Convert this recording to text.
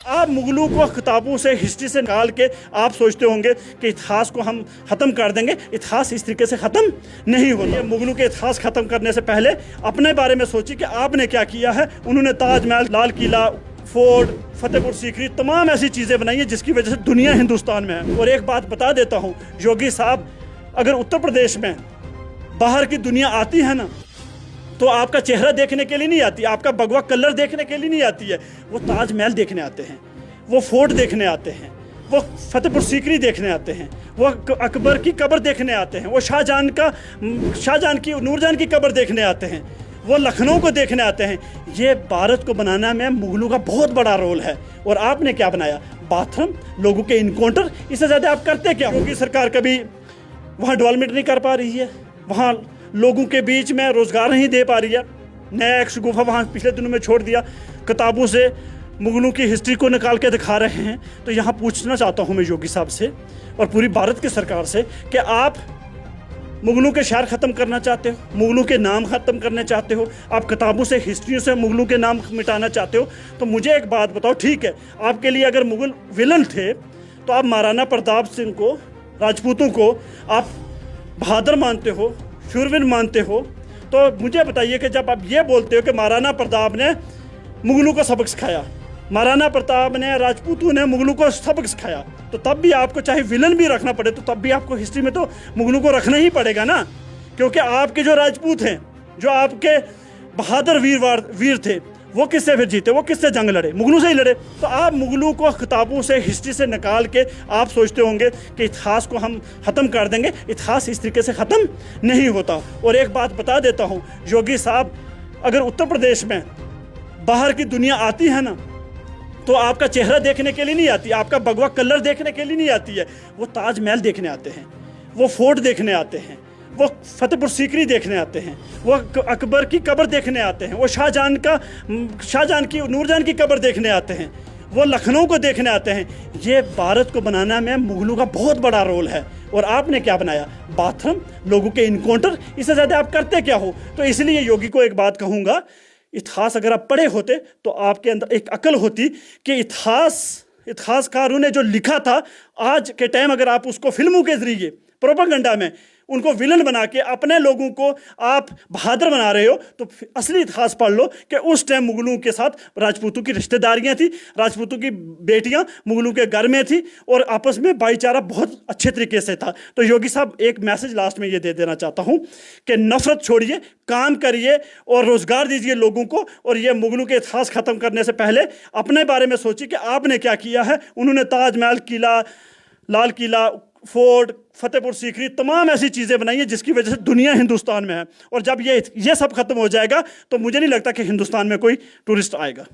आप मुगलों को किताबों से हिस्ट्री से निकाल के आप सोचते होंगे कि इतिहास को हम ख़त्म कर देंगे। इतिहास इस तरीके से ख़त्म नहीं होता। मुगलों के इतिहास ख़त्म करने से पहले अपने बारे में सोचिए कि आपने क्या किया है। उन्होंने ताजमहल, लाल किला, फोर्ट, फतेहपुर सीकरी, तमाम ऐसी चीज़ें बनाई हैं जिसकी वजह से दुनिया हिंदुस्तान में है। और एक बात बता देता हूँ, योगी साहब, अगर उत्तर प्रदेश में बाहर की दुनिया आती है ना, तो आपका चेहरा देखने के लिए नहीं आती, आपका भगवा कलर देखने के लिए नहीं आती है। वो ताजमहल देखने आते हैं, वो फोर्ट देखने आते हैं, वो फतेहपुर सीकरी देखने आते हैं, वो अकबर की कब्र देखने आते हैं, वो शाहजहां की, नूरजहां की कब्र देखने आते हैं, वो लखनऊ को देखने आते हैं। ये भारत को बनाना में मुगलों का बहुत बड़ा रोल है। और आपने क्या बनाया? बाथरूम, लोगों के इनकाउंटर। इससे ज़्यादा आप करते क्या? क्योंकि सरकार कभी वहाँ डेवलपमेंट नहीं कर पा रही है, वहाँ लोगों के बीच में रोज़गार नहीं दे पा रही है। नया एक शगुफा वहाँ पिछले दिनों में छोड़ दिया, किताबों से मुगलों की हिस्ट्री को निकाल के दिखा रहे हैं। तो यहाँ पूछना चाहता हूँ मैं योगी साहब से और पूरी भारत की सरकार से कि आप मुगलों के शहर ख़त्म करना चाहते हो, मुगलों के नाम ख़त्म करना चाहते हो, आप किताबों से, हिस्ट्री से मुगलों के नाम मिटाना चाहते हो। तो मुझे एक बात बताओ, ठीक है, आपके लिए अगर मुगल विलन थे तो आप महाराणा प्रताप सिंह को, राजपूतों को आप बहादुर मानते हो, शूरवीर मानते हो। तो मुझे बताइए कि जब आप ये बोलते हो कि महाराणा प्रताप ने मुगलों को सबक सिखाया, महाराणा प्रताप ने, राजपूतों ने मुगलों को सबक सिखाया, तो तब भी आपको चाहे विलन भी रखना पड़े तो तब भी आपको हिस्ट्री में तो मुगलों को रखना ही पड़ेगा ना। क्योंकि आपके जो राजपूत हैं, जो आपके बहादुर वीर थे, वो किससे फिर जीते? वो किससे जंग लड़े? मुगलों से ही लड़े। तो आप मुगलों को किताबों से, हिस्ट्री से निकाल के आप सोचते होंगे कि इतिहास को हम ख़त्म कर देंगे। इतिहास इस तरीके से ख़त्म नहीं होता। और एक बात बता देता हूँ योगी साहब, अगर उत्तर प्रदेश में बाहर की दुनिया आती है ना, तो आपका चेहरा देखने के लिए नहीं आती, आपका भगवा कलर देखने के लिए नहीं आती है। वो ताजमहल देखने आते हैं, वो फोर्ट देखने आते हैं, वो फतेहपुर सीकरी देखने आते हैं, वो अकबर की कब्र देखने आते हैं, वो शाहजहां की, नूरजहां की कब्र देखने आते हैं, वो लखनऊ को देखने आते हैं। ये भारत को बनाना में मुगलों का बहुत बड़ा रोल है। और आपने क्या बनाया? बाथरूम, लोगों के इनकाउंटर। इससे ज़्यादा आप करते क्या हो? तो इसलिए योगी को एक बात कहूँगा, इतिहास अगर आप पढ़े होते तो आपके अंदर एक अकल होती कि इतिहासकारों ने जो लिखा था, आज के टाइम अगर आप उसको फिल्मों के जरिए, प्रोपेगेंडा में उनको विलन बना के अपने लोगों को आप बहादुर बना रहे हो, तो असली इतिहास पढ़ लो कि उस टाइम मुगलों के साथ राजपूतों की रिश्तेदारियां थी, राजपूतों की बेटियां मुगलों के घर में थी और आपस में भाईचारा बहुत अच्छे तरीके से था। तो योगी साहब, एक मैसेज लास्ट में ये दे देना चाहता हूँ कि नफरत छोड़िए, काम करिए और रोज़गार दीजिए लोगों को। और ये मुगलों के इतिहास ख़त्म करने से पहले अपने बारे में सोचिए कि आपने क्या किया है। उन्होंने ताजमहल, किला, लाल किला, फोर्ट, फतेहपुर सीकरी, तमाम ऐसी चीज़ें बनाई हैं जिसकी वजह से दुनिया हिंदुस्तान में है। और जब ये सब खत्म हो जाएगा तो मुझे नहीं लगता कि हिंदुस्तान में कोई टूरिस्ट आएगा।